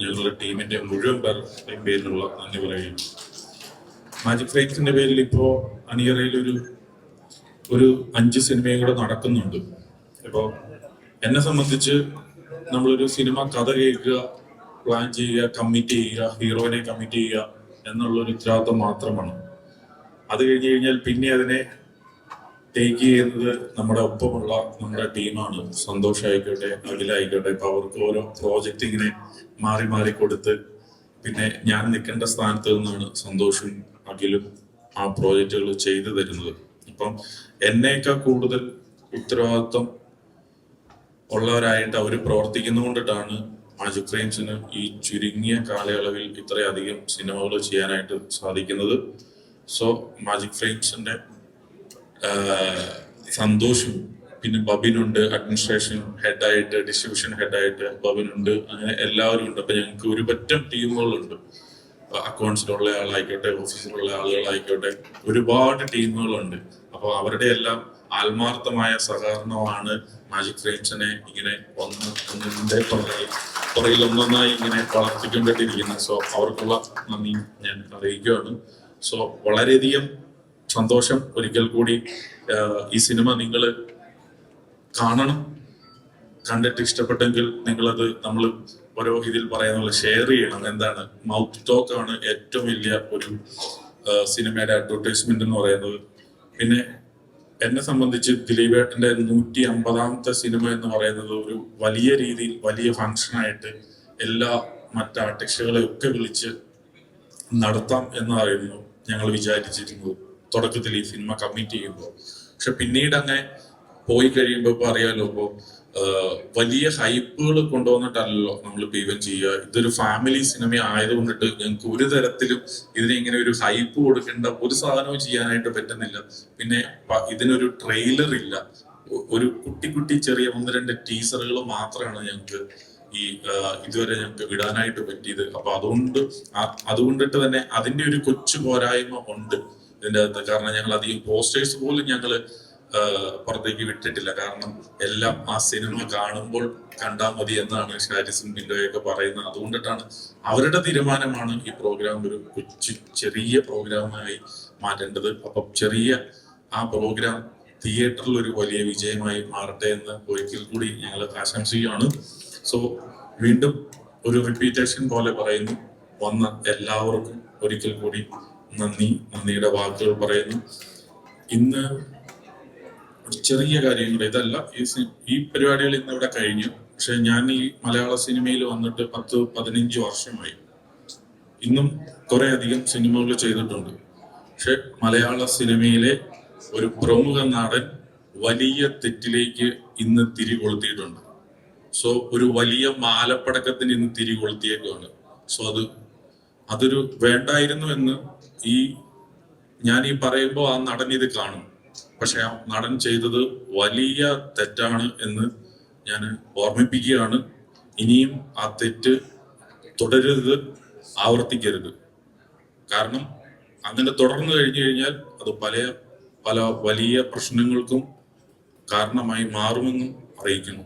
ഞങ്ങളുടെ ടീമിന്റെ മുഴുവൻ പേരുടെയും പേരിലുള്ള നന്ദി പറയുന്നു. മാജിക് ഫ്രെയിംസിന്റെ പേരിൽ ഇപ്പോ അണിയറയിൽ ഒരു 5 സിനിമയും കൂടെ നടക്കുന്നുണ്ട്. ഇപ്പോ എന്നെ സംബന്ധിച്ച് നമ്മളൊരു സിനിമ കഥ കേൾക്കുക, പ്ലാൻ ചെയ്യുക, കമ്മിറ്റ് ചെയ്യുക, ഹീറോയിനെ കമ്മിറ്റ് ചെയ്യുക എന്നുള്ളൊരു ഉത്തരവാദിത്വം മാത്രമാണ്. അത് കഴിഞ്ഞ് കഴിഞ്ഞാൽ പിന്നെ അതിനെ ടേക്ക് ചെയ്യുന്നത് നമ്മുടെ ഒപ്പമുള്ള നമ്മുടെ ടീമാണ്. സന്തോഷ് ആയിക്കോട്ടെ, അഖിലായിക്കോട്ടെ. ഇപ്പൊ അവർക്ക് ഓരോ പ്രോജക്റ്റ് ഇങ്ങനെ മാറി മാറി കൊടുത്ത് പിന്നെ ഞാൻ നിൽക്കേണ്ട സ്ഥാനത്ത് നിന്നാണ് സന്തോഷും അഖിലും ആ പ്രോജക്റ്റുകൾ ചെയ്തു തരുന്നത്. അപ്പം എന്നേക്കാൾ കൂടുതൽ ഉത്തരവാദിത്വം ഉള്ളവരായിട്ട് അവർ പ്രവർത്തിക്കുന്നതുകൊണ്ടിട്ടാണ് മാജിക് ഫ്രെയിംസിന് ഈ ചുരുങ്ങിയ കാലയളവിൽ ഇത്രയധികം സിനിമകൾ ചെയ്യാനായിട്ട് സാധിക്കുന്നത്. സോ മാജിക് ഫ്രെയിംസിന്റെ സന്തോഷും പിന്നെ ബബിനുണ്ട്, അഡ്മിനിസ്ട്രേഷൻ ഹെഡായിട്ട്, ഡിസ്ട്രിബ്യൂഷൻ ഹെഡായിട്ട് ബബിനുണ്ട്, അങ്ങനെ എല്ലാവരും ഉണ്ട്. അപ്പൊ ഞങ്ങൾക്ക് ഒരു പറ്റം ടീമുകളുണ്ട്. അക്കൗണ്ട്സിലുള്ള ആളായിക്കോട്ടെ, ഓഫീസിലുള്ള ആളുകളായിക്കോട്ടെ, ഒരുപാട് ടീമുകളുണ്ട്. അപ്പൊ അവരുടെ എല്ലാം ആത്മാർത്ഥമായ സഹകരണമാണ് മാജിക് ഫ്രെയിംസിനെ ഇങ്ങനെ ഒന്നിന്റെ പുറകിൽ ഒന്നൊന്നായി ഇങ്ങനെ വളർത്തിക്കൊണ്ടിട്ടിരിക്കുന്നത്. സോ അവർക്കുള്ള നന്ദി ഞാൻ അറിയിക്കുകയാണ്. സോ വളരെയധികം സന്തോഷം. ഒരിക്കൽ കൂടി ഈ സിനിമ നിങ്ങൾ കാണണം. കണ്ടിട്ട് ഇഷ്ടപ്പെട്ടെങ്കിൽ നിങ്ങളത് നമ്മൾ ഓരോ ഇതിൽ പറയുന്ന പോലെ ഷെയർ ചെയ്യണം. എന്താണ്, മൗത്ത് ടോക്ക് ആണ് ഏറ്റവും വലിയ ഒരു സിനിമയുടെ അഡ്വർടൈസ്മെന്റ് എന്ന് പറയുന്നത്. പിന്നെ എന്നെ സംബന്ധിച്ച് ദിലീപേട്ടന്റെ 150ാമത്തെ സിനിമ എന്ന് പറയുന്നത് ഒരു വലിയ രീതിയിൽ വലിയ ഫംഗ്ഷനായിട്ട് എല്ലാ മറ്റ് ആർട്ടിസ്റ്റുകളെ ഒക്കെ വിളിച്ച് നടത്താം എന്നായിരുന്നു ഞങ്ങൾ വിചാരിച്ചിരുന്നത് തുടക്കത്തിൽ ഈ സിനിമ കമ്മിറ്റ് ചെയ്യുമ്പോൾ. പക്ഷെ പിന്നീട് അങ്ങനെ പോയി കഴിയുമ്പോൾ ഇപ്പൊ അറിയാലോ, ഇപ്പോ വലിയ ഹൈപ്പുകൾ കൊണ്ടുവന്നിട്ടല്ലോ നമ്മളിപ്പോ ഈവൻ ചെയ്യുക. ഇതൊരു ഫാമിലി സിനിമ ആയതുകൊണ്ടിട്ട് ഞങ്ങൾക്ക് ഒരു തരത്തിലും ഇതിനെ ഇങ്ങനെ ഒരു ഹൈപ്പ് കൊടുക്കേണ്ട ഒരു സാധനവും ചെയ്യാനായിട്ട് പറ്റുന്നില്ല. പിന്നെ ഇതിനൊരു ട്രെയിലർ ഇല്ല. ഒരു കുട്ടി ചെറിയ 1-2 ടീസറുകൾ മാത്രമാണ് ഞങ്ങൾക്ക് ഇതുവരെ ഞങ്ങൾക്ക് വിടാനായിട്ട് പറ്റിയത്. അപ്പൊ അതുകൊണ്ടിട്ട് തന്നെ അതിന്റെ ഒരു കൊച്ചു പോരായ്മ ഉണ്ട് ഇതിന്റെ അകത്ത്. കാരണം ഞങ്ങൾ അധികം പോസ്റ്റേഴ്സ് പോലും ഞങ്ങള് പുറത്തേക്ക് വിട്ടിട്ടില്ല. കാരണം എല്ലാം ആ സിനിമ കാണുമ്പോൾ കണ്ടാൽ മതി എന്നാണ് ഷാരിസും ബിൻഡോയൊക്കെ പറയുന്നത്. അതുകൊണ്ടിട്ടാണ് അവരുടെ തീരുമാനമാണ് ഈ പ്രോഗ്രാം ഒരു ചെറിയ പ്രോഗ്രാമായി മാറ്റേണ്ടത്. അപ്പം ചെറിയ ആ പ്രോഗ്രാം തിയേറ്ററിൽ ഒരു വലിയ വിജയമായി മാറട്ടെ എന്ന് ഒരിക്കൽ കൂടി ഞങ്ങൾ ആശംസിക്കുകയാണ്. സോ വീണ്ടും ഒരു റിപ്പീറ്റേഷൻ പോലെ പറയുന്നു, വന്ന എല്ലാവർക്കും ഒരിക്കൽ കൂടി നന്ദിയുടെ വാക്കുകൾ പറയുന്നു. ഇന്ന് ചെറിയ കാര്യങ്ങൾ ഇതല്ല, ഈ പരിപാടികൾ ഇന്ന് ഇവിടെ കഴിഞ്ഞു. പക്ഷെ ഞാൻ ഈ മലയാള സിനിമയിൽ വന്നിട്ട് 10-15 വർഷമായി. ഇന്നും കുറെ അധികം സിനിമകൾ ചെയ്തിട്ടുണ്ട്. പക്ഷെ മലയാള സിനിമയിലെ ഒരു പ്രമുഖ നടൻ വലിയ തെറ്റിലേക്ക് ഇന്ന് തിരികൊളുത്തിയിട്ടുണ്ട്. സോ ഒരു വലിയ മാലപ്പടക്കത്തിന് ഇന്ന് തിരികൊളുത്തിയേക്കാണ്. സോ അതൊരു വേണ്ടായിരുന്നു എന്ന് ഞാൻ പറയുമ്പോൾ ആ നടൻ ഇത് കാണും. പക്ഷെ ആ നടൻ ചെയ്തത് വലിയ തെറ്റാണ് എന്ന് ഞാൻ ഓർമ്മിപ്പിക്കുകയാണ്. ഇനിയും ആ തെറ്റ് തുടരരുത്, ആവർത്തിക്കരുത്. കാരണം അങ്ങനെ തുടർന്നു കഴിഞ്ഞു കഴിഞ്ഞാൽ അത് പല വലിയ പ്രശ്നങ്ങൾക്കും കാരണമായി മാറുമെന്നും അറിയിക്കുന്നു.